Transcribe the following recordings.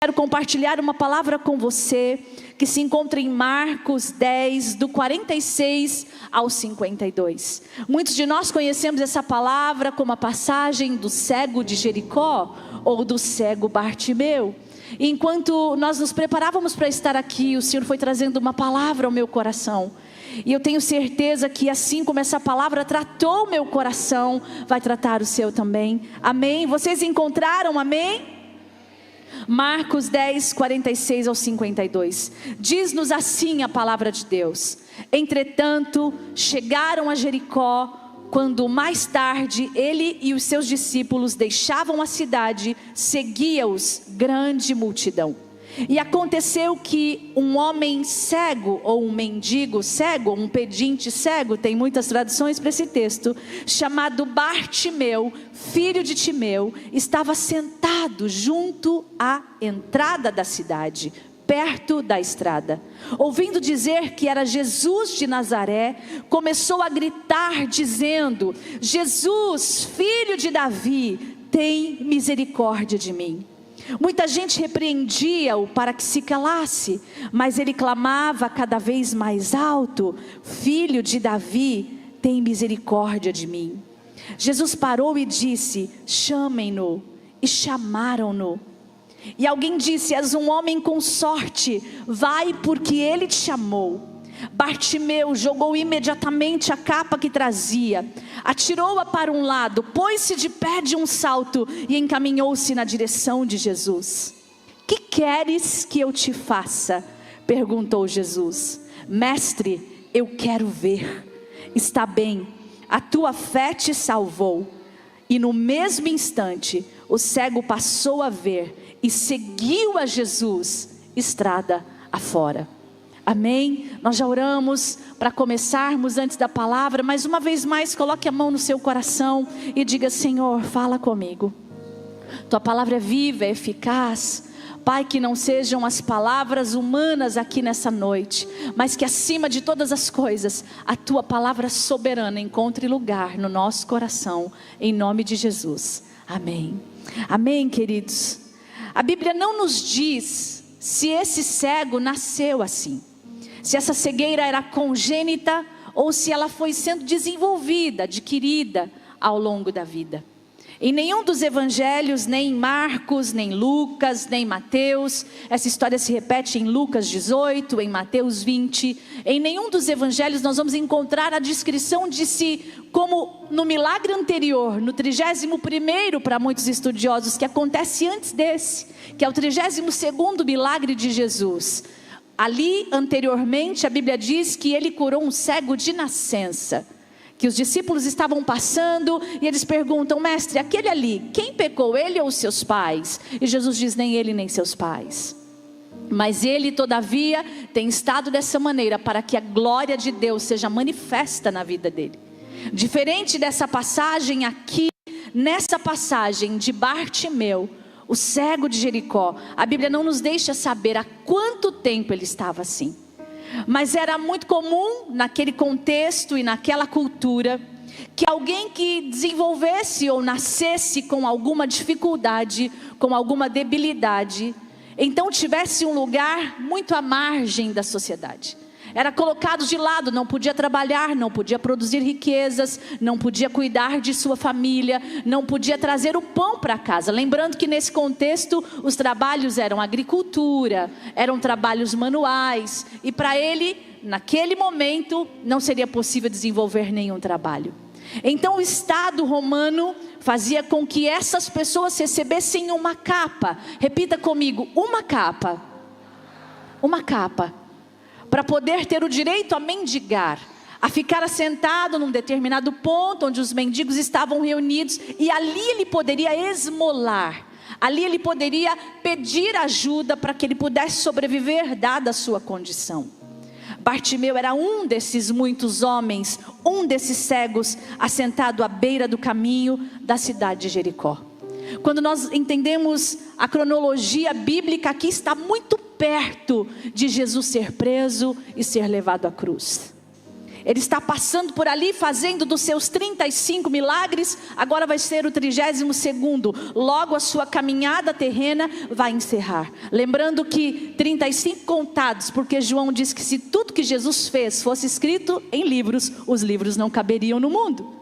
Quero compartilhar uma palavra com você que se encontra em Marcos 10, do 46 ao 52. Muitos de nós conhecemos essa palavra como a passagem do cego de Jericó ou do cego Bartimeu. E enquanto nós nos preparávamos para estar aqui, o Senhor foi trazendo uma palavra ao meu coração. E eu tenho certeza que assim como essa palavra tratou o meu coração, vai tratar o seu também. Amém? Vocês encontraram? Amém? Marcos 10, 46 ao 52, diz-nos assim a palavra de Deus: entretanto, chegaram a Jericó, quando mais tarde ele e os seus discípulos deixavam a cidade, seguia-os grande multidão. E aconteceu que um homem cego, ou um mendigo cego, um pedinte cego, tem muitas traduções para esse texto, chamado Bartimeu, filho de Timeu, estava sentado junto à entrada da cidade, perto da estrada. Ouvindo dizer que era Jesus de Nazaré, começou a gritar dizendo: Jesus, filho de Davi, tem misericórdia de mim. Muita gente repreendia-o para que se calasse, mas ele clamava cada vez mais alto: Filho de Davi, tem misericórdia de mim. Jesus parou e disse: chamem-no. E chamaram-no. E alguém disse: és um homem com sorte, vai porque ele te chamou. Bartimeu jogou imediatamente a capa que trazia, atirou-a para um lado, pôs-se de pé de um salto e encaminhou-se na direção de Jesus. Que queres que eu te faça? Perguntou Jesus. Mestre, eu quero ver. Está bem, a tua fé te salvou. E no mesmo instante, o cego passou a ver e seguiu a Jesus, estrada afora. Amém? Nós já oramos para começarmos antes da palavra, mas uma vez mais coloque a mão no seu coração e diga: Senhor, fala comigo. Tua palavra é viva, é eficaz. Pai, que não sejam as palavras humanas aqui nessa noite, mas que acima de todas as coisas, a tua palavra soberana encontre lugar no nosso coração, em nome de Jesus. Amém. Amém, queridos. A Bíblia não nos diz se esse cego nasceu assim, se essa cegueira era congênita ou se ela foi sendo desenvolvida, adquirida ao longo da vida. Em nenhum dos evangelhos, nem em Marcos, nem Lucas, nem Mateus, essa história se repete em Lucas 18, em Mateus 20, em nenhum dos evangelhos nós vamos encontrar a descrição de si como no milagre anterior, no 31º para muitos estudiosos, que acontece antes desse, que é o 32º milagre de Jesus. Ali anteriormente a Bíblia diz que ele curou um cego de nascença, que os discípulos estavam passando e eles perguntam: mestre, aquele ali, quem pecou, ele ou os seus pais? E Jesus diz: nem ele nem seus pais, mas ele todavia tem estado dessa maneira para que a glória de Deus seja manifesta na vida dele. Diferente dessa passagem aqui, nessa passagem de Bartimeu, o cego de Jericó, a Bíblia não nos deixa saber há quanto tempo ele estava assim. Mas era muito comum naquele contexto e naquela cultura que alguém que desenvolvesse ou nascesse com alguma dificuldade, com alguma debilidade, então tivesse um lugar muito à margem da sociedade. Era colocado de lado, não podia trabalhar, não podia produzir riquezas, não podia cuidar de sua família, não podia trazer o pão para casa. Lembrando que nesse contexto os trabalhos eram agricultura, eram trabalhos manuais, e para ele, naquele momento, não seria possível desenvolver nenhum trabalho. Então o Estado romano fazia com que essas pessoas recebessem uma capa. Repita comigo: uma capa. Uma capa. Para poder ter o direito a mendigar, a ficar assentado num determinado ponto onde os mendigos estavam reunidos, e ali ele poderia esmolar, ali ele poderia pedir ajuda para que ele pudesse sobreviver dada a sua condição. Bartimeu era um desses muitos homens, um desses cegos, assentado à beira do caminho da cidade de Jericó. Quando nós entendemos a cronologia bíblica, aqui está muito perto de Jesus ser preso e ser levado à cruz. Ele está passando por ali, fazendo dos seus 35 milagres, agora vai ser o 32º. Logo a sua caminhada terrena vai encerrar. Lembrando que 35 contados, porque João diz que se tudo que Jesus fez fosse escrito em livros, os livros não caberiam no mundo.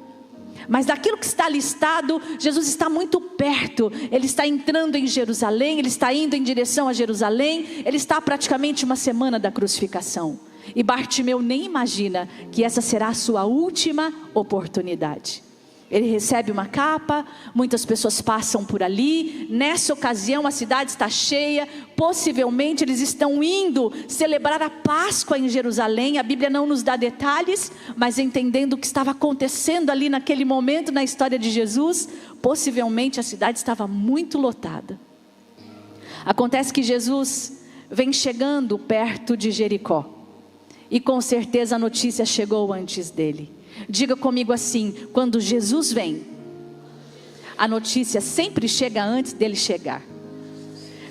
Mas daquilo que está listado, Jesus está muito perto. Ele está entrando em Jerusalém, ele está indo em direção a Jerusalém. Ele está praticamente uma semana da crucificação. E Bartimeu nem imagina que essa será a sua última oportunidade. Ele recebe uma capa, muitas pessoas passam por ali. Nessa ocasião a cidade está cheia. Possivelmente eles estão indo celebrar a Páscoa em Jerusalém. A Bíblia não nos dá detalhes, mas entendendo o que estava acontecendo ali naquele momento na história de Jesus, possivelmente a cidade estava muito lotada. Acontece que Jesus vem chegando perto de Jericó, e com certeza a notícia chegou antes dele. Diga comigo assim: quando Jesus vem, a notícia sempre chega antes dele chegar.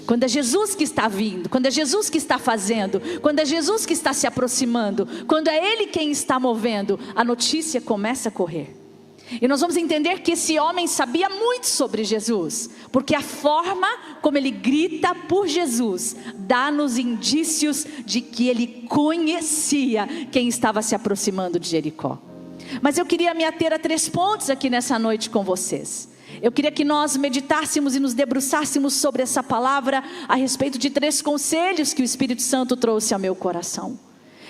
Quando é Jesus que está vindo, quando é Jesus que está fazendo, quando é Jesus que está se aproximando, quando é Ele quem está movendo, a notícia começa a correr. E nós vamos entender que esse homem sabia muito sobre Jesus, porque a forma como ele grita por Jesus dá-nos indícios de que ele conhecia quem estava se aproximando de Jericó. Mas eu queria me ater a 3 pontos aqui nessa noite com vocês. Eu queria que nós meditássemos e nos debruçássemos sobre essa palavra a respeito de 3 conselhos que o Espírito Santo trouxe ao meu coração.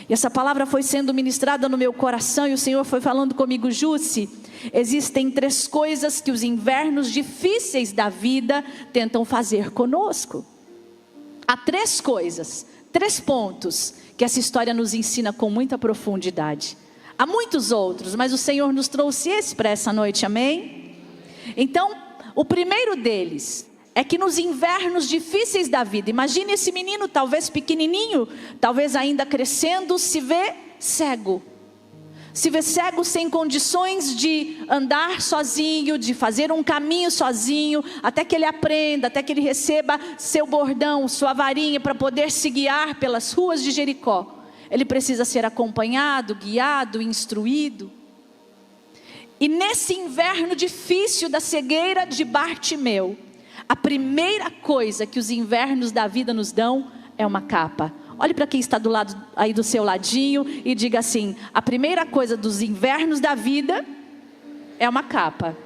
E essa palavra foi sendo ministrada no meu coração e o Senhor foi falando comigo: Jússi, existem 3 coisas que os invernos difíceis da vida tentam fazer conosco. Há 3 coisas, 3 pontos que essa história nos ensina com muita profundidade. Há muitos outros, mas o Senhor nos trouxe esse para essa noite, amém? Então, o primeiro deles é que nos invernos difíceis da vida, imagine esse menino talvez pequenininho, talvez ainda crescendo, se vê cego. Se vê cego, sem condições de andar sozinho, de fazer um caminho sozinho, até que ele aprenda, até que ele receba seu bordão, sua varinha para poder se guiar pelas ruas de Jericó. Ele precisa ser acompanhado, guiado, instruído. E nesse inverno difícil da cegueira de Bartimeu, a primeira coisa que os invernos da vida nos dão é uma capa. Olhe para quem está do lado aí do seu ladinho e diga assim: a primeira coisa dos invernos da vida é uma capa.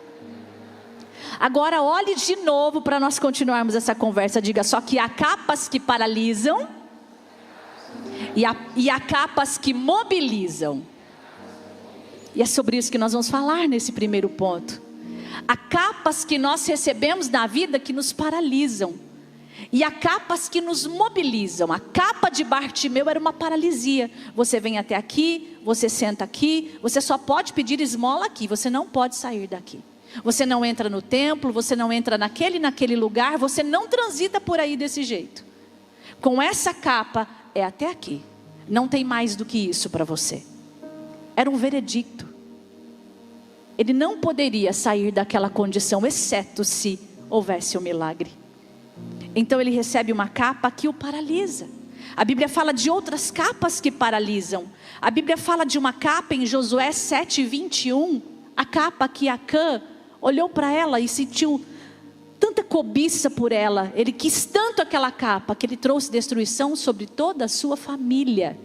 Agora olhe de novo para nós continuarmos essa conversa. Diga: só que há capas que paralisam e há capas que mobilizam. E é sobre isso que nós vamos falar nesse primeiro ponto. Há capas que nós recebemos na vida que nos paralisam, e há capas que nos mobilizam. A capa de Bartimeu era uma paralisia. Você vem até aqui, você senta aqui, você só pode pedir esmola aqui, você não pode sair daqui. Você não entra no templo, você não entra naquele lugar, você não transita por aí desse jeito. Com essa capa é até aqui, não tem mais do que isso para você. Era um veredicto. Ele não poderia sair daquela condição, exceto se houvesse um milagre. Então ele recebe uma capa que o paralisa. A Bíblia fala de outras capas que paralisam. A Bíblia fala de uma capa em Josué 7:21. A capa que Acã olhou para ela e sentiu tanta cobiça por ela. Ele quis tanto aquela capa que ele trouxe destruição sobre toda a sua família.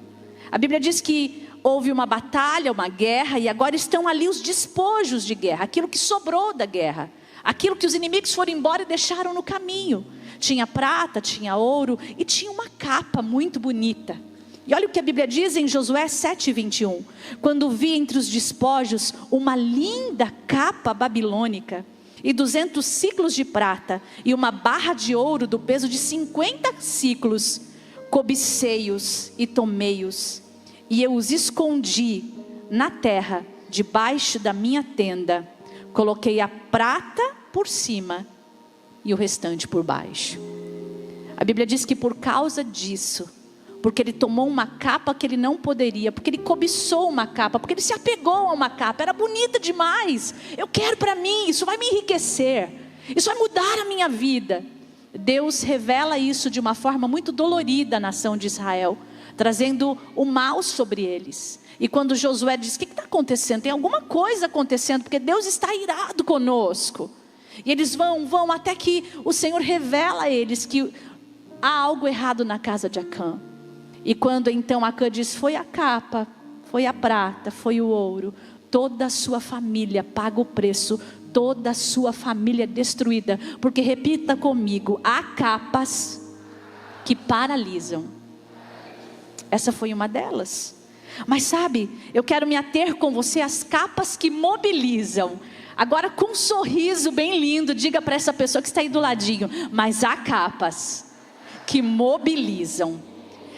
A Bíblia diz que houve uma batalha, uma guerra, e agora estão ali os despojos de guerra, aquilo que sobrou da guerra, aquilo que os inimigos foram embora e deixaram no caminho. Tinha prata, tinha ouro e tinha uma capa muito bonita. E olha o que a Bíblia diz em Josué 7:21. Quando vi entre os despojos uma linda capa babilônica e 200 siclos de prata e uma barra de ouro do peso de 50 siclos, cobicei-os e tomei-os, e eu os escondi na terra debaixo da minha tenda. Coloquei a prata por cima e o restante por baixo. A Bíblia diz que por causa disso, porque ele tomou uma capa que ele não poderia, porque ele cobiçou uma capa, porque ele se apegou a uma capa, era bonita demais, eu quero para mim, isso vai me enriquecer, isso vai mudar a minha vida. Deus revela isso de uma forma muito dolorida à nação de Israel, trazendo o mal sobre eles. E quando Josué diz: o que está acontecendo? Tem alguma coisa acontecendo, porque Deus está irado conosco. E eles vão até que o Senhor revela a eles que há algo errado na casa de Acã. E quando então Acã diz: foi a capa, foi a prata, foi o ouro, toda a sua família paga o preço, toda a sua família destruída. Porque repita comigo: há capas que paralisam. Essa foi uma delas. Mas sabe, eu quero me ater com você às capas que mobilizam. Agora, com um sorriso bem lindo, diga para essa pessoa que está aí do ladinho: mas há capas que mobilizam.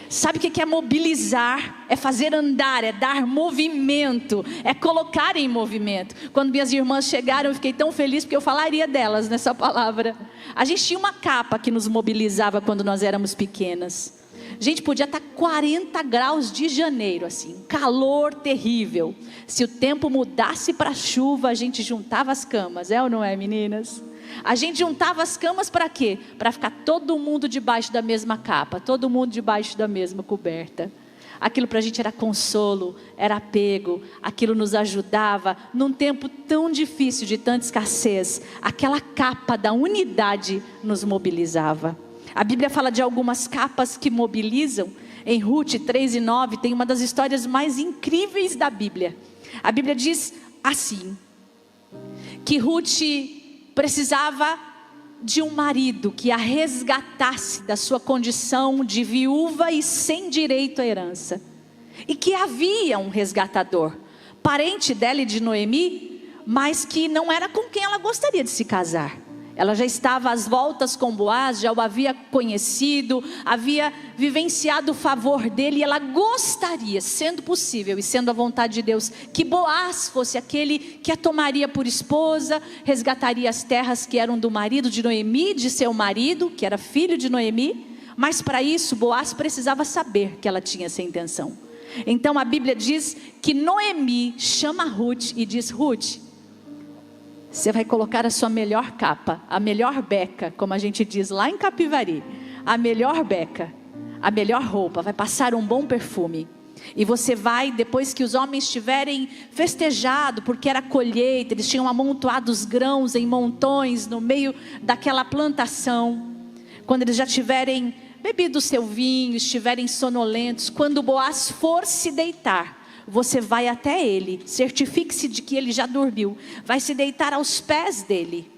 Sabe o que é mobilizar? É fazer andar, é dar movimento, é colocar em movimento. Quando minhas irmãs chegaram, eu fiquei tão feliz, porque eu falaria delas nessa palavra. A gente tinha uma capa que nos mobilizava quando nós éramos pequenas. Gente, podia estar 40 graus de janeiro, assim, calor terrível. Se o tempo mudasse para chuva, a gente juntava as camas, é ou não é, meninas? A gente juntava as camas para quê? Para ficar todo mundo debaixo da mesma capa, todo mundo debaixo da mesma coberta. Aquilo para a gente era consolo, era apego, aquilo nos ajudava num tempo tão difícil, de tanta escassez. Aquela capa da unidade nos mobilizava. A Bíblia fala de algumas capas que mobilizam. Em Ruth 3:9 tem uma das histórias mais incríveis da Bíblia. A Bíblia diz assim, que Ruth precisava de um marido que a resgatasse da sua condição de viúva e sem direito à herança. E que havia um resgatador, parente dela e de Noemi, mas que não era com quem ela gostaria de se casar. Ela já estava às voltas com Boaz, já o havia conhecido, havia vivenciado o favor dele, e ela gostaria, sendo possível e sendo a vontade de Deus, que Boaz fosse aquele que a tomaria por esposa, resgataria as terras que eram do marido de Noemi, de seu marido, que era filho de Noemi. Mas para isso Boaz precisava saber que ela tinha essa intenção. Então a Bíblia diz que Noemi chama Ruth e diz: Ruth, você vai colocar a sua melhor capa, a melhor beca, como a gente diz lá em Capivari, a melhor beca, a melhor roupa, vai passar um bom perfume. E você vai, depois que os homens tiverem festejado, porque era colheita, eles tinham amontoado os grãos em montões no meio daquela plantação. Quando eles já tiverem bebido o seu vinho, estiverem sonolentos, quando Boaz for se deitar, você vai até ele, certifique-se de que ele já dormiu, vai se deitar aos pés dele.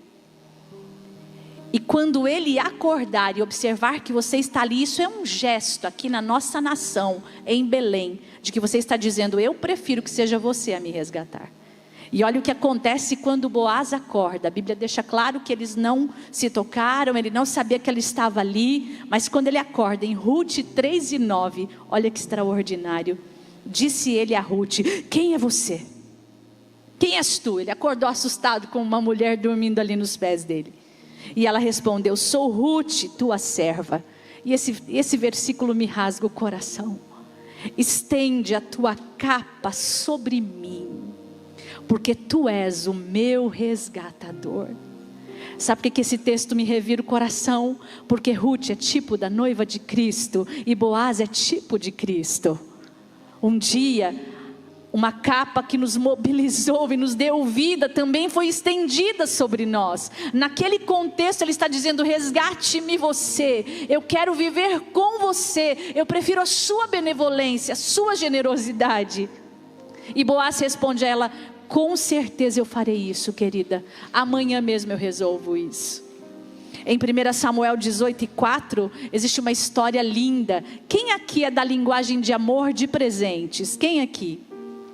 E quando ele acordar e observar que você está ali, isso é um gesto aqui na nossa nação, em Belém, de que você está dizendo: eu prefiro que seja você a me resgatar. E olha o que acontece quando Boaz acorda. A Bíblia deixa claro que eles não se tocaram, ele não sabia que ela estava ali, mas quando ele acorda, em Ruth 3:9, olha que extraordinário. Disse ele a Ruth: quem é você? Quem és tu? Ele acordou assustado com uma mulher dormindo ali nos pés dele. E ela respondeu: sou Ruth, tua serva. E esse versículo me rasga o coração. Estende a tua capa sobre mim, porque tu és o meu resgatador. Sabe por que esse texto me revira o coração? Porque Ruth é tipo da noiva de Cristo e Boaz é tipo de Cristo. Um dia, uma capa que nos mobilizou e nos deu vida também foi estendida sobre nós. Naquele contexto ele está dizendo: resgate-me você, eu quero viver com você, eu prefiro a sua benevolência, a sua generosidade. E Boaz responde a ela: com certeza eu farei isso, querida, amanhã mesmo eu resolvo isso. Em 1 Samuel 18:4 existe uma história linda. Quem aqui é da linguagem de amor de presentes? Quem aqui?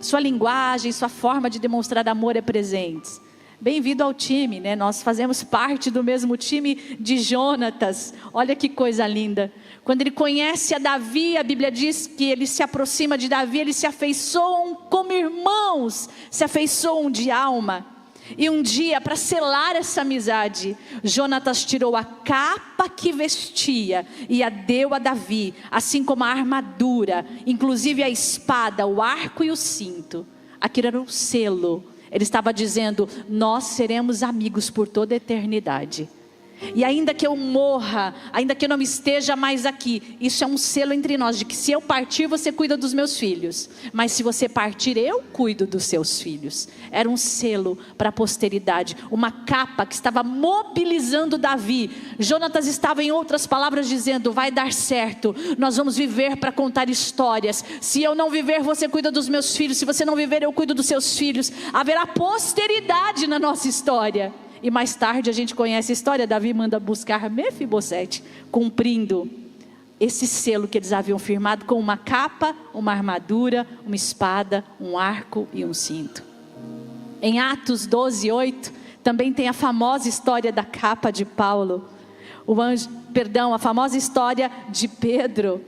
Sua linguagem, sua forma de demonstrar amor é presentes. Bem-vindo ao time, né? Nós fazemos parte do mesmo time de Jonatas. Olha que coisa linda. Quando ele conhece a Davi, a Bíblia diz que ele se aproxima de Davi, eles se afeiçoam como irmãos, se afeiçoam de alma. E um dia, para selar essa amizade, Jonatas tirou a capa que vestia e a deu a Davi, assim como a armadura, inclusive a espada, o arco e o cinto. Aquilo era um selo. Ele estava dizendo: nós seremos amigos por toda a eternidade. E ainda que eu morra, ainda que eu não esteja mais aqui, isso é um selo entre nós, de que se eu partir, você cuida dos meus filhos. Mas se você partir, eu cuido dos seus filhos. Era um selo para a posteridade, uma capa que estava mobilizando Davi. Jonatas estava, em outras palavras, dizendo: vai dar certo, nós vamos viver para contar histórias. Se eu não viver, você cuida dos meus filhos. Se você não viver, eu cuido dos seus filhos. Haverá posteridade na nossa história. E mais tarde a gente conhece a história. Davi manda buscar Mefibosete, cumprindo esse selo que eles haviam firmado, com uma capa, uma armadura, uma espada, um arco e um cinto. Em Atos 12:8 também tem a famosa história da capa de Paulo. A famosa história de Pedro,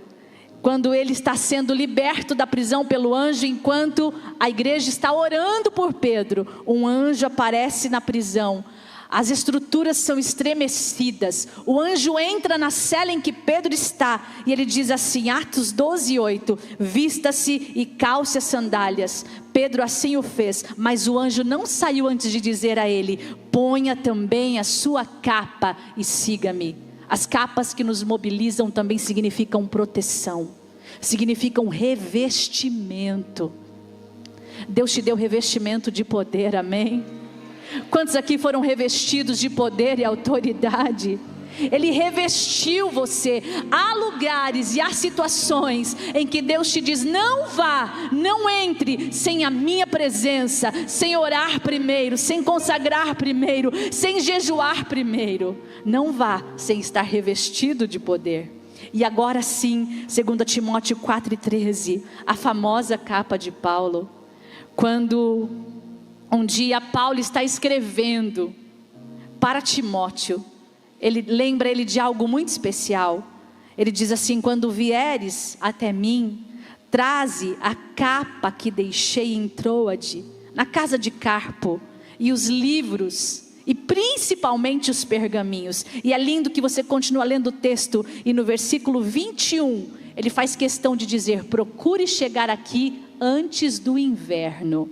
quando ele está sendo liberto da prisão pelo anjo, enquanto a igreja está orando por Pedro, um anjo aparece na prisão. As estruturas são estremecidas. O anjo entra na cela em que Pedro está, e ele diz assim, Atos 12:8: vista-se e calce as sandálias. Pedro assim o fez, mas o anjo não saiu antes de dizer a ele: ponha também a sua capa e siga-me. As capas que nos mobilizam também significam proteção, significam revestimento. Deus te deu revestimento de poder, amém? Quantos aqui foram revestidos de poder e autoridade? Ele revestiu você. Há lugares e há situações em que Deus te diz: não vá, não entre sem a minha presença, sem orar primeiro, sem consagrar primeiro, sem jejuar primeiro. Não vá sem estar revestido de poder. E agora sim, 2 Timóteo 4:13, a famosa capa de Paulo. Quando um dia Paulo está escrevendo para Timóteo, ele lembra ele de algo muito especial. Ele diz assim: quando vieres até mim, traze a capa que deixei em Troade, na casa de Carpo, e os livros, e principalmente os pergaminhos. E é lindo que você continua lendo o texto, e no versículo 21, ele faz questão de dizer: procure chegar aqui antes do inverno.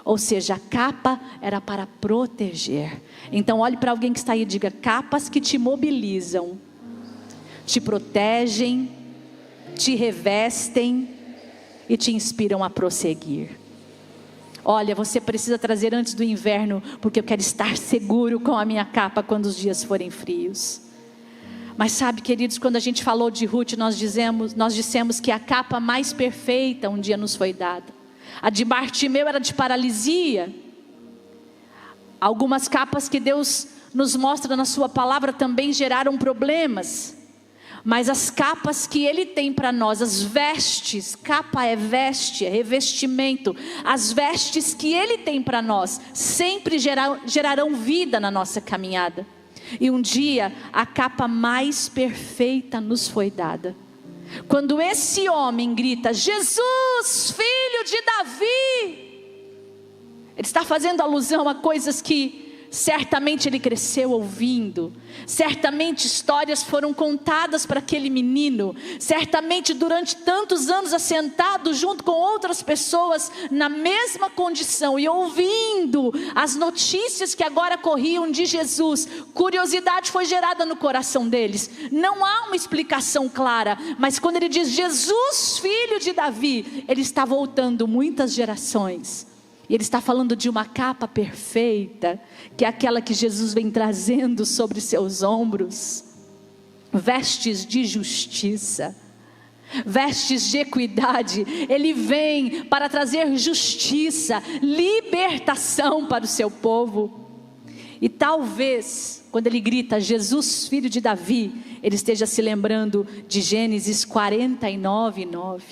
Ou seja, a capa era para proteger. Então olhe para alguém que está aí e diga: capas que te mobilizam, te protegem, te revestem e te inspiram a prosseguir. Olha, você precisa trazer antes do inverno, porque eu quero estar seguro com a minha capa quando os dias forem frios. Mas sabe, queridos, quando a gente falou de Ruth, nós dissemos que a capa mais perfeita um dia nos foi dada. A de Bartimeu era de paralisia. Algumas capas que Deus nos mostra na sua palavra também geraram problemas. Mas as capas que Ele tem para nós, as vestes, capa é veste, é revestimento. As vestes que Ele tem para nós sempre gerarão vida na nossa caminhada. E um dia a capa mais perfeita nos foi dada. Quando esse homem grita: Jesus, filho de Davi, ele está fazendo alusão a coisas que certamente ele cresceu ouvindo. Certamente histórias foram contadas para aquele menino. Certamente durante tantos anos assentado junto com outras pessoas na mesma condição e ouvindo as notícias que agora corriam de Jesus, curiosidade foi gerada no coração deles. Não há uma explicação clara, mas quando ele diz Jesus, filho de Davi, ele está voltando muitas gerações. E ele está falando de uma capa perfeita, que é aquela que Jesus vem trazendo sobre seus ombros. Vestes de justiça, vestes de equidade. Ele vem para trazer justiça, libertação para o seu povo. E talvez, quando ele grita Jesus, filho de Davi, ele esteja se lembrando de Gênesis 49:9.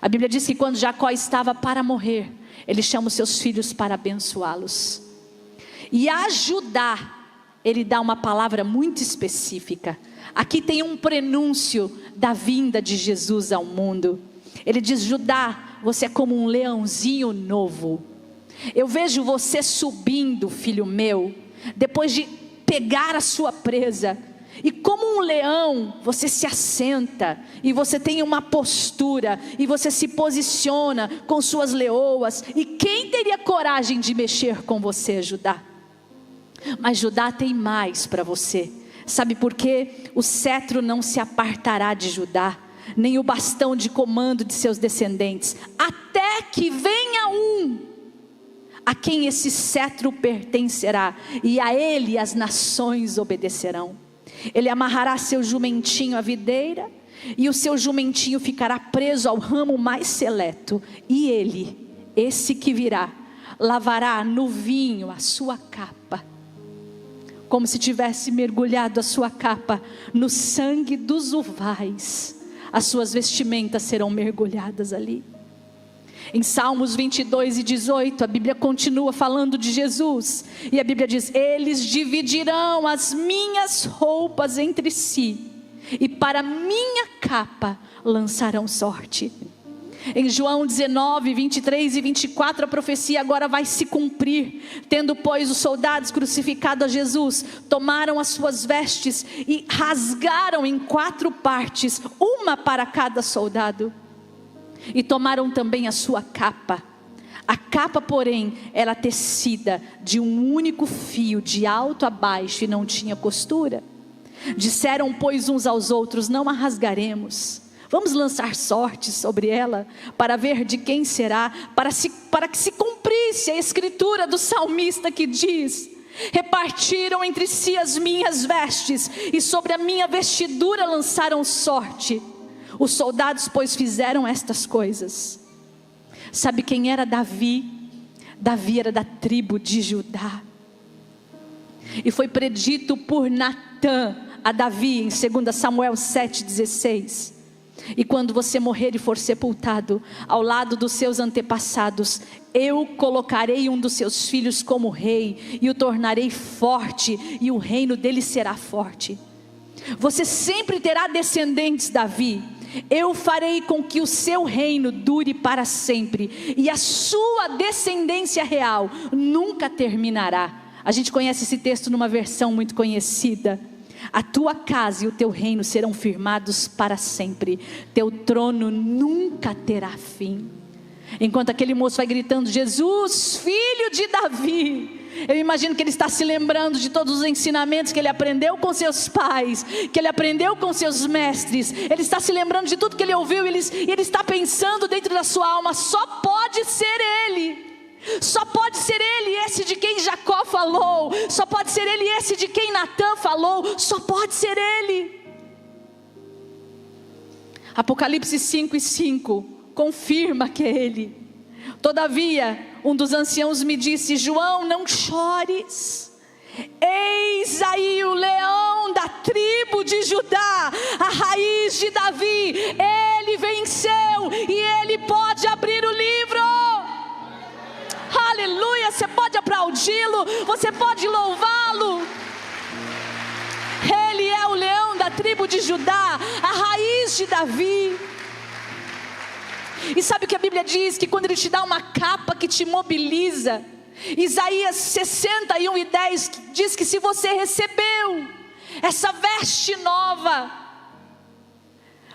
A Bíblia diz que quando Jacó estava para morrer, ele chama os seus filhos para abençoá-los. E a Judá, ele dá uma palavra muito específica. Aqui tem um prenúncio da vinda de Jesus ao mundo. Ele diz: Judá, você é como um leãozinho novo. Eu vejo você subindo, filho meu, depois de pegar a sua presa. E como um leão, você se assenta, e você tem uma postura, e você se posiciona com suas leoas. E quem teria coragem de mexer com você, Judá? Mas Judá tem mais para você. Sabe por quê? O cetro não se apartará de Judá, nem o bastão de comando de seus descendentes, até que venha um a quem esse cetro pertencerá, e a ele as nações obedecerão. Ele amarrará seu jumentinho à videira, e o seu jumentinho ficará preso ao ramo mais seleto, e ele, esse que virá, lavará no vinho a sua capa, como se tivesse mergulhado a sua capa no sangue dos uvais. As suas vestimentas serão mergulhadas ali. Em Salmos 22:18, a Bíblia continua falando de Jesus, e a Bíblia diz: eles dividirão as minhas roupas entre si, e para minha capa lançarão sorte. Em João 19:23-24, a profecia agora vai se cumprir. Tendo, pois, os soldados crucificado a Jesus, tomaram as suas vestes e rasgaram em 4 partes, uma para cada soldado. E tomaram também a sua capa. A capa, porém, era tecida de um único fio, de alto a baixo, e não tinha costura. Disseram, pois, uns aos outros: não a rasgaremos, vamos lançar sorte sobre ela, para ver de quem será, para que se cumprisse a escritura do salmista que diz: repartiram entre si as minhas vestes, e sobre a minha vestidura lançaram sorte. Os soldados, pois, fizeram estas coisas. Sabe quem era Davi? Davi era da tribo de Judá, e foi predito por Natã a Davi em 2 Samuel 7,16: e quando você morrer e for sepultado ao lado dos seus antepassados, eu colocarei um dos seus filhos como rei, e o tornarei forte, e o reino dele será forte. Você sempre terá descendentes, Davi. Eu farei com que o seu reino dure para sempre, e a sua descendência real nunca terminará. A gente conhece esse texto numa versão muito conhecida: a tua casa e o teu reino serão firmados para sempre, teu trono nunca terá fim. Enquanto aquele moço vai gritando: Jesus, filho de Davi, eu imagino que ele está se lembrando de todos os ensinamentos que ele aprendeu com seus pais, que ele aprendeu com seus mestres. Ele está se lembrando de tudo que ele ouviu, e ele está pensando dentro da sua alma: só pode ser ele, só pode ser ele esse de quem Jacó falou, só pode ser ele esse de quem Natã falou, só pode ser ele. Apocalipse 5:5 confirma que é ele. Todavia, um dos anciãos me disse: João, não chores, eis aí o leão da tribo de Judá, a raiz de Davi, ele venceu, e ele pode abrir o livro. Aleluia, você pode aplaudi-lo, você pode louvá-lo. Ele é o leão da tribo de Judá, a raiz de Davi. E sabe o que a Bíblia diz? Que quando ele te dá uma capa que te mobiliza, Isaías 61:10 diz que se você recebeu essa veste nova,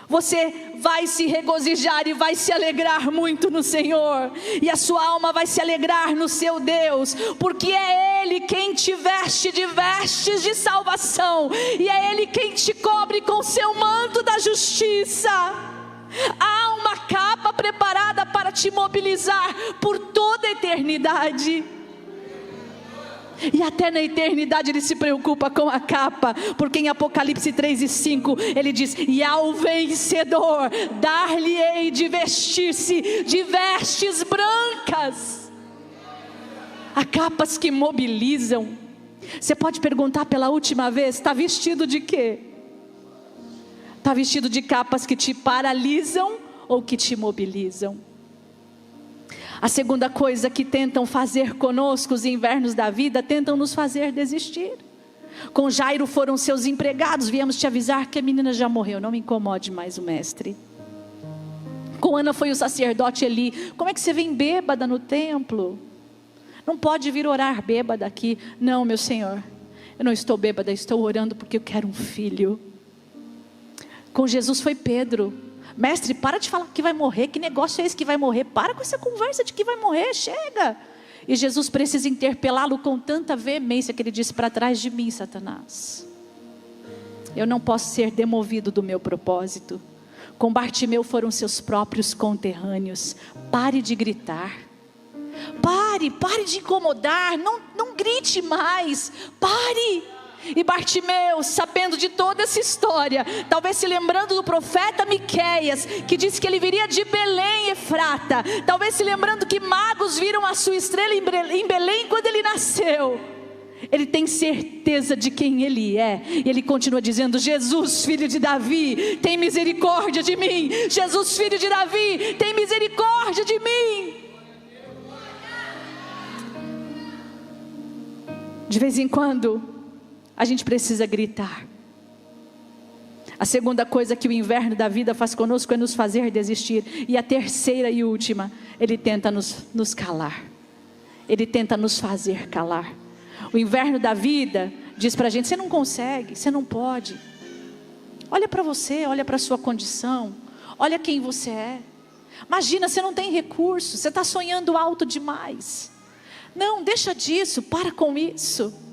você vai se regozijar e vai se alegrar muito no Senhor, e a sua alma vai se alegrar no seu Deus, porque é Ele quem te veste de vestes de salvação, e é Ele quem te cobre com seu manto da justiça. Há uma capa preparada para te mobilizar por toda a eternidade. E até na eternidade Ele se preocupa com a capa, porque em Apocalipse 3:5 Ele diz: e ao vencedor dar-lhe-ei de vestir-se de vestes brancas. Há capas que mobilizam. Você pode perguntar pela última vez: está vestido de quê? Está vestido de capas que te paralisam ou que te mobilizam? A segunda coisa que tentam fazer conosco os invernos da vida, tentam nos fazer desistir. Com Jairo foram seus empregados: viemos te avisar que a menina já morreu, não me incomode mais o mestre. Com Ana foi o sacerdote Eli: como é que você vem bêbada no templo? Não pode vir orar bêbada aqui. Não, meu Senhor, eu não estou bêbada, estou orando porque eu quero um filho. Com Jesus foi Pedro: mestre, para de falar que vai morrer, que negócio é esse que vai morrer? Para com essa conversa de que vai morrer, chega. E Jesus precisa interpelá-lo com tanta veemência que ele disse: para trás de mim, Satanás. Eu não posso ser demovido do meu propósito. Com Bartimeu foram seus próprios conterrâneos. Pare de gritar. Pare de incomodar. Não grite mais. Pare. E Bartimeu, sabendo de toda essa história, talvez se lembrando do profeta Miqueias, que disse que ele viria de Belém, Efrata, talvez se lembrando que magos viram a sua estrela em Belém quando ele nasceu, ele tem certeza de quem ele é, e ele continua dizendo: Jesus, filho de Davi, tem misericórdia de mim. Jesus, filho de Davi, tem misericórdia de mim. De vez em quando a gente precisa gritar. A segunda coisa que o inverno da vida faz conosco é nos fazer desistir. E a terceira e última, ele tenta nos calar. Ele tenta nos fazer calar. O inverno da vida diz pra gente: você não consegue, você não pode. Olha para você, olha para a sua condição, olha quem você é. Imagina, você não tem recursos, você está sonhando alto demais. Não, deixa disso, para com isso.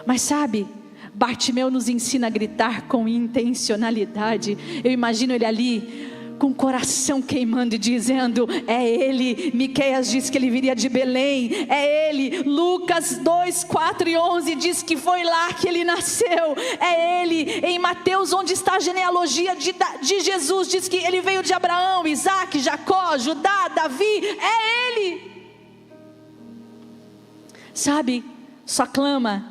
Mas sabe, Bartimeu nos ensina a gritar com intencionalidade. Eu imagino ele ali, com o coração queimando e dizendo: é ele. Miqueias diz que ele viria de Belém, é ele. Lucas 2, 4 e 11 diz que foi lá que ele nasceu, é ele. Em Mateus, onde está a genealogia de Jesus, diz que ele veio de Abraão, Isaac, Jacó, Judá, Davi, é ele. Sabe, só clama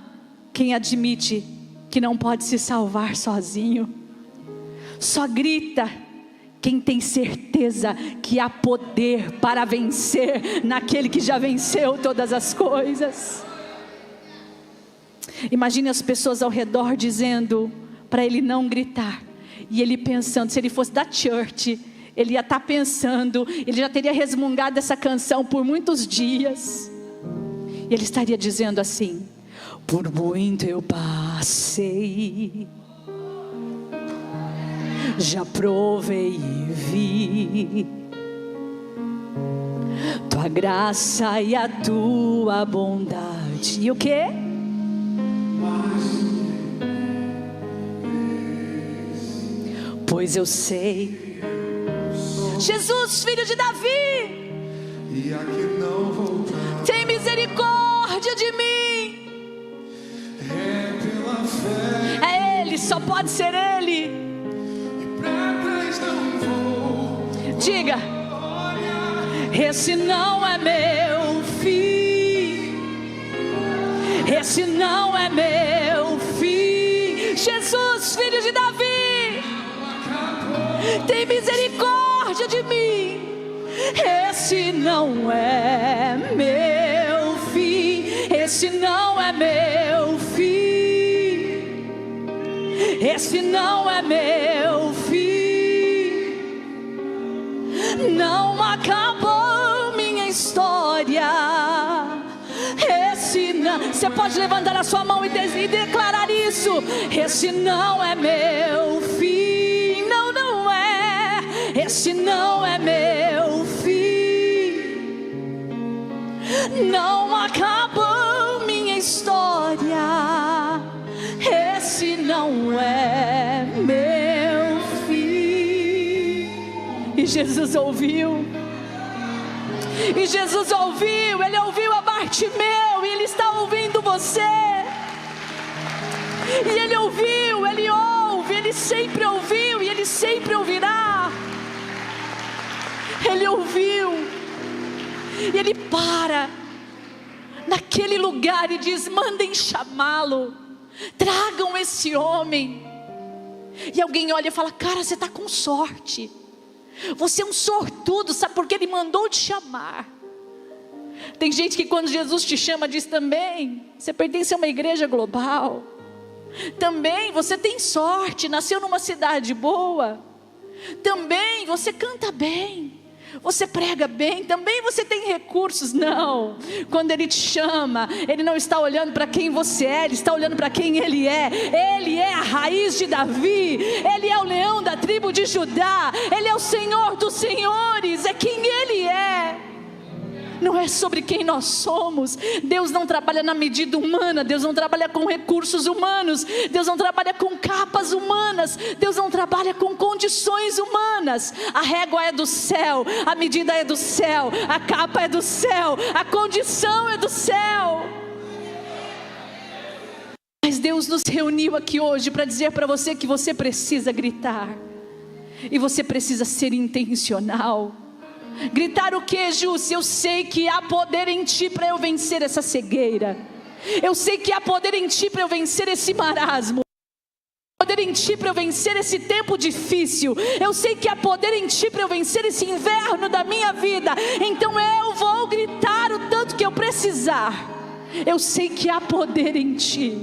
quem admite que não pode se salvar sozinho. Só grita quem tem certeza que há poder para vencer naquele que já venceu todas as coisas. Imagine as pessoas ao redor dizendo para ele não gritar, e ele pensando, se ele fosse da church, ele ia estar pensando, ele já teria resmungado essa canção por muitos dias, e ele estaria dizendo assim: por muito eu passei, já provei e vi tua graça e a tua bondade. E o quê? Pois eu sei, Jesus, filho de Davi, e aqui não voltar, tem misericórdia de mim. é pela fé, É Ele, só pode ser Ele. e pra trás não vou. Diga: esse não é meu fim, esse não é meu fim. Jesus, filho de Davi, tem misericórdia de mim. Esse não é meu fim, esse não é meu fim, esse não é meu fim. Não acabou minha história. Esse não. Você pode levantar a sua mão e declarar isso. Esse não é meu fim. Não, não é. Esse não é meu fim. Não acabou minha história. Esse não é meu fim. E Jesus ouviu. E Jesus ouviu. Ele ouviu a Bartimeu. E Ele está ouvindo você. E Ele ouviu. Ele ouve. Ele sempre ouviu. E Ele sempre ouvirá. Ele ouviu. E Ele para naquele lugar e diz: mandem chamá-lo, tragam esse homem. E alguém olha e fala: cara, você está com sorte, você é um sortudo, sabe por que Ele mandou te chamar? Tem gente que quando Jesus te chama diz também: você pertence a uma igreja global, também você tem sorte, nasceu numa cidade boa, também você canta bem, você prega bem, também você tem recursos. Não, quando Ele te chama, Ele não está olhando para quem você é, Ele está olhando para quem Ele é. Ele é a raiz de Davi, Ele é o leão da tribo de Judá, Ele é o Senhor dos senhores, é quem Ele é. não é sobre quem nós somos. Deus não trabalha na medida humana, Deus não trabalha com recursos humanos, Deus não trabalha com capas humanas, Deus não trabalha com condições humanas. A régua é do céu, a medida é do céu, a capa é do céu, a condição é do céu. Mas Deus nos reuniu aqui hoje para dizer para você que você precisa gritar, e você precisa ser intencional. Gritar o que, Ju? Se eu sei que há poder em ti para eu vencer essa cegueira, eu sei que há poder em ti para eu vencer esse marasmo, poder em ti para eu vencer esse tempo difícil, eu sei que há poder em ti para eu vencer esse inverno da minha vida, então eu vou gritar o tanto que eu precisar. Eu sei que há poder em ti.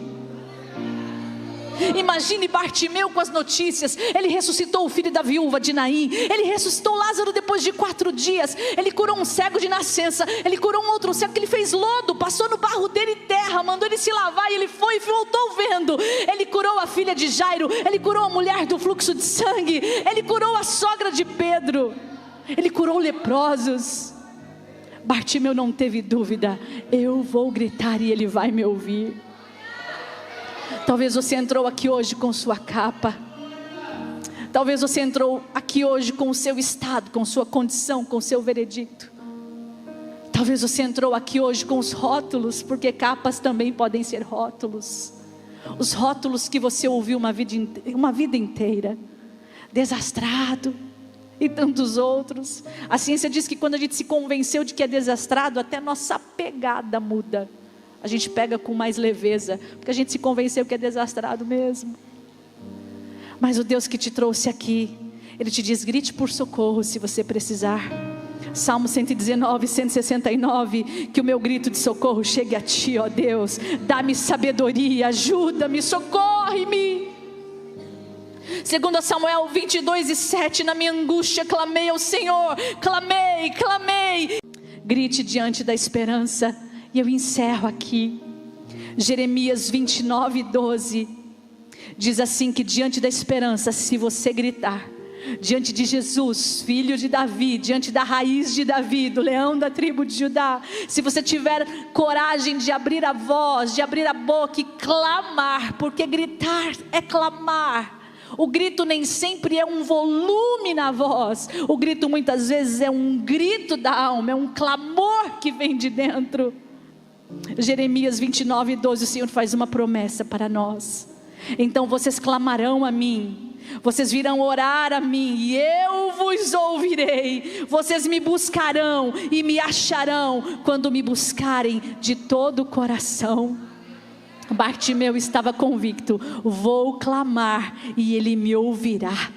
Imagine Bartimeu com as notícias. Ele ressuscitou o filho da viúva de Naim, ele ressuscitou Lázaro depois de 4 dias, ele curou um cego de nascença, ele curou um outro cego que ele fez lodo, passou no barro dele terra, mandou ele se lavar e ele foi e voltou vendo. Ele curou a filha de Jairo, ele curou a mulher do fluxo de sangue, ele curou a sogra de Pedro, ele curou leprosos. Bartimeu não teve dúvida: eu vou gritar e ele vai me ouvir. Talvez você entrou aqui hoje com sua capa, talvez você entrou aqui hoje com o seu estado, com sua condição, com o seu veredicto. Talvez você entrou aqui hoje com os rótulos, porque capas também podem ser rótulos. Os rótulos que você ouviu uma vida inteira: desastrado e tantos outros. A ciência diz que quando a gente se convenceu de que é desastrado, até nossa pegada muda. A gente pega com mais leveza, porque a gente se convenceu que é desastrado mesmo. Mas o Deus que te trouxe aqui, Ele te diz: grite por socorro se você precisar. Salmo 119, 169, que o meu grito de socorro chegue a ti, ó Deus. Dá-me sabedoria, ajuda-me, socorre-me. 2 Samuel 22:7, na minha angústia clamei ao Senhor, clamei. Grite diante da esperança. E eu encerro aqui, Jeremias 29:12, diz assim, que diante da esperança, se você gritar, diante de Jesus, filho de Davi, diante da raiz de Davi, do leão da tribo de Judá, se você tiver coragem de abrir a voz, de abrir a boca e clamar, porque gritar é clamar. O grito nem sempre é um volume na voz, o grito muitas vezes é um grito da alma, é um clamor que vem de dentro. Jeremias 29:12, o Senhor faz uma promessa para nós: então vocês clamarão a mim, vocês virão orar a mim e eu vos ouvirei. Vocês me buscarão e me acharão quando me buscarem de todo o coração. Bartimeu estava convicto: vou clamar e ele me ouvirá.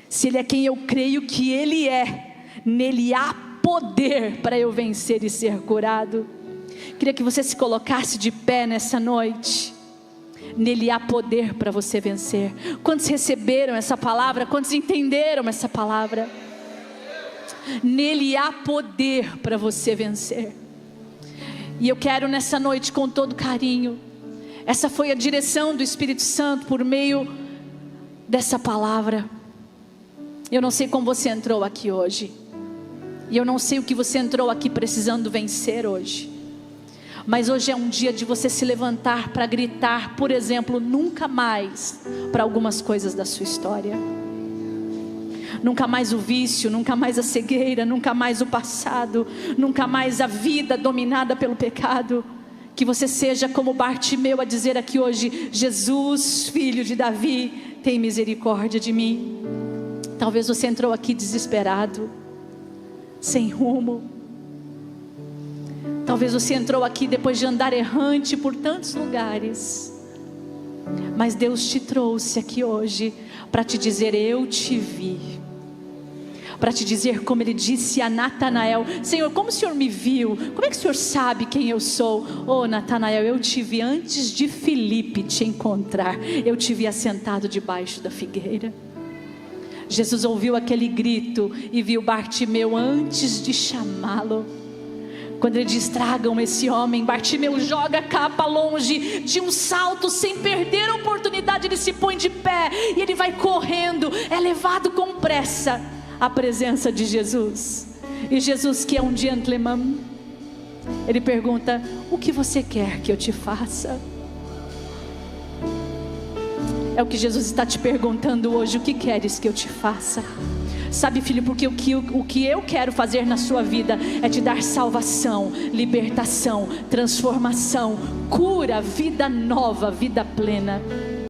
Se ele é quem eu creio que ele é, nele há poder para eu vencer e ser curado. Queria que você se colocasse de pé nessa noite. Nele há poder para você vencer. Quantos receberam essa palavra? Quantos entenderam essa palavra? Nele há poder para você vencer. E eu quero nessa noite, com todo carinho, essa foi a direção do Espírito Santo por meio dessa palavra. Eu não sei como você entrou aqui hoje, e eu não sei o que você entrou aqui precisando vencer hoje, mas hoje é um dia de você se levantar para gritar, por exemplo, nunca mais, para algumas coisas da sua história. Nunca mais o vício, nunca mais a cegueira, nunca mais o passado, nunca mais a vida dominada pelo pecado. Que você seja como Bartimeu a dizer aqui hoje: Jesus, filho de Davi, tem misericórdia de mim. Talvez você entrou aqui desesperado, sem rumo. Talvez você entrou aqui depois de andar errante por tantos lugares, mas Deus te trouxe aqui hoje para te dizer: eu te vi. Para te dizer, como Ele disse a Natanael: Senhor, como o Senhor me viu? Como é que o Senhor sabe quem eu sou? Oh, Natanael, eu te vi antes de Filipe te encontrar. Eu te vi assentado debaixo da figueira. Jesus ouviu aquele grito e viu Bartimeu antes de chamá-lo. Quando ele diz: tragam esse homem, Bartimeu joga a capa longe, de um salto, sem perder a oportunidade, ele se põe de pé e ele vai correndo, é levado com pressa à presença de Jesus. E Jesus, que é um gentleman, Ele pergunta: o que você quer que eu te faça? É o que Jesus está te perguntando hoje: o que queres que eu te faça? Sabe, filho, porque o que eu quero fazer na sua vida é te dar salvação, libertação, transformação, cura, vida nova, vida plena.